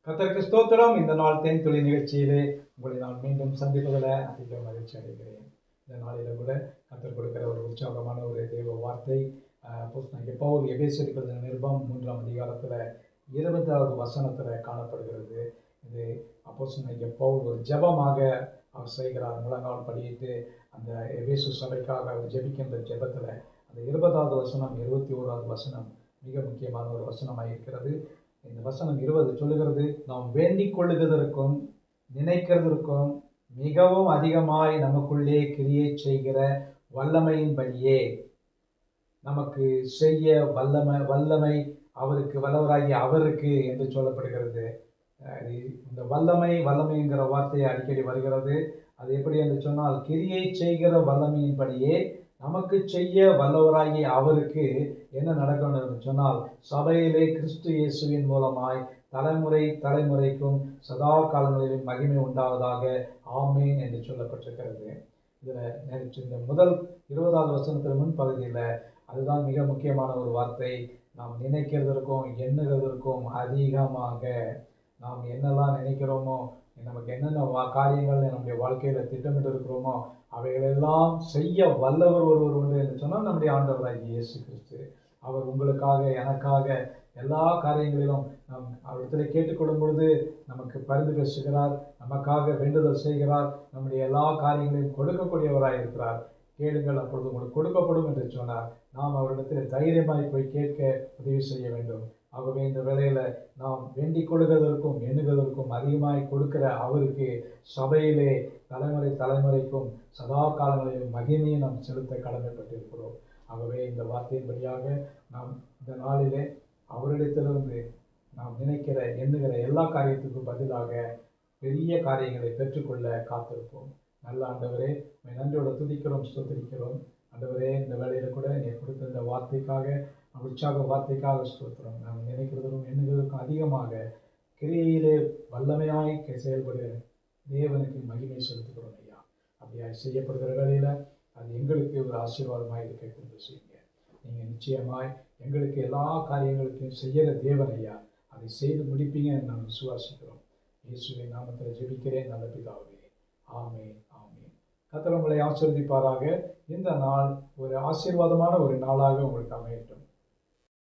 கர்த்தருக்கு ஸ்தோத்திரம். இந்த நாள் தேன்துளி நிகழ்ச்சியிலே உங்களை நான் மீண்டும் சந்திப்பதில் அதிக மகிழ்ச்சி அடைகிறேன். இந்த நாளில கூட கர்த்தர் கொடுக்கிற ஒரு உற்சாகமான ஒரு தேவ வார்த்தை அப்போஸ்தலனாகிய பவுல் எபேசியருக்கு எழுதின நிருபம் 3ஆம் அதிகாரத்தில் 20வது வசனத்தில் காணப்படுகிறது. இது அப்போஸ்தலனாகிய பவுல் ஒரு ஜெபமாக அவர் செய்கிறார். முழங்கால் படியிட்டு அந்த எபேசு சபைக்காக அவர் ஜெபிக்கின்ற ஜெபத்தில் அந்த 20வது வசனம் 21வது வசனம் மிக முக்கியமான ஒரு வசனமாக இருக்கிறது. இந்த வசனம் 20 சொல்லுகிறது, நாம் வேண்டிக் கொள்ளுகிறதற்கும் நினைக்கிறதற்கும் மிகவும் அதிகமாய் நமக்குள்ளே கிரியை செய்கிற வல்லமையின்படியே நமக்கு செய்ய வல்லமை அவருக்கு வல்லவராகிய அவருக்கு என்று சொல்லப்படுகிறது. இந்த வல்லமைங்கிற வார்த்தை அடிக்கடி வருகிறது. அது எப்படி என்று சொன்னால், கிரியை செய்கிற வல்லமையின்படியே நமக்கு செய்ய வல்லவராகிய அவருக்கு என்ன நடக்கணும் என்று சொன்னால், சபையிலே கிறிஸ்து இயேசுவின் மூலமாய் தலைமுறைக்கும் சதா காலங்களிலும் மகிமை உண்டாவதாக ஆமேன் என்று சொல்லப்பட்டிருக்கிறது. இதில் இந்த முதல் 20வது வசனத்தின் முன்பகுதியில் அதுதான் மிக முக்கியமான ஒரு வார்த்தை. நாம் நினைக்கிறதற்கும் எண்ணுகிறதற்கும் அதிகமாக நாம் என்னெல்லாம் நினைக்கிறோமோ, நமக்கு என்னென்ன காரியங்கள் நம்முடைய வாழ்க்கையில் திட்டமிட்டு இருக்கிறோமோ அவைகளெல்லாம் செய்ய வல்லவர் ஒருவர் உண்டு என்று சொன்னால் நம்முடைய ஆண்டவராகிய இயேசு கிறிஸ்து. அவர் உங்களுக்காக எனக்காக எல்லா காரியங்களிலும் நாம் அவரிடத்தில் கேட்டுக்கொள்ளும் பொழுது நமக்கு பரிந்து பேசுகிறார், நமக்காக வேண்டுதல் செய்கிறார், நம்முடைய எல்லா காரியங்களையும் கொடுக்கக்கூடியவராக இருக்கிறார். கேளுங்கள் அப்பொழுது உங்களுக்கு கொடுக்கப்படும் என்று சொன்னார். நாம் அவரிடத்தில் தைரியமாய் போய் கேட்க உதவி செய்ய வேண்டும். ஆகவே இந்த வேளையில் நாம் வேண்டிக் கொள்ளுகிறதற்கும் எண்ணுகிறதற்கும் அதிகமாய் கொடுக்கிற அவருக்கு சபையிலே தலைமுறைக்கும் சதா காலங்களிலும் மகிமையை நாம் செலுத்த கடமைப்பட்டிருக்கிறோம். ஆகவே இந்த வார்த்தையின்படியாக நாம் இந்த நாளிலே அவரிடத்திலிருந்து நாம் நினைக்கிற எண்ணுகிற எல்லா காரியத்துக்கும் பதிலாக பெரிய காரியங்களை பெற்றுக்கொள்ள காத்திருப்போம். நல்ல ஆண்டவரே, நன்றியோட துதிக்கிறோம், ஸ்தோத்திரிக்கிறோம். ஆண்டவரே, இந்த வேளையில் கூட நீ கொடுத்த இந்த வார்த்தைக்காக, உற்சாக வார்த்தைக்காக ஸ்தோத்திரம். நாம் நினைக்கிறதுக்கும் எண்ணுகிறதுக்கும் அதிகமாக கிரியையிலே வல்லமையாய் செயல்படுகிற தேவனுக்கு மகிமை செலுத்துகிறோம் ஐயா. அப்படியாய் செய்யப்படுகிற வேளையில் அது எங்களுக்கு ஒரு ஆசீர்வாதமாக இருக்க கொண்டு செய்யுங்க. நீங்கள் நிச்சயமாய் எங்களுக்கு எல்லா காரியங்களுக்கும் செய்கிற தேவன் ஐயா, அதை செய்து முடிப்பீங்கன்னு நாம் விசுவாசிக்கிறோம். இயேசுவின் நாமத்தில் ஜெபிக்கிறேன் நல்ல பிதாவே, ஆமென் ஆமென். கர்த்தர் உங்களை ஆசீர்வதிப்பாராக. இந்த நாள் ஒரு ஆசீர்வாதமான ஒரு நாளாக உங்களுக்கு அமையட்டும்.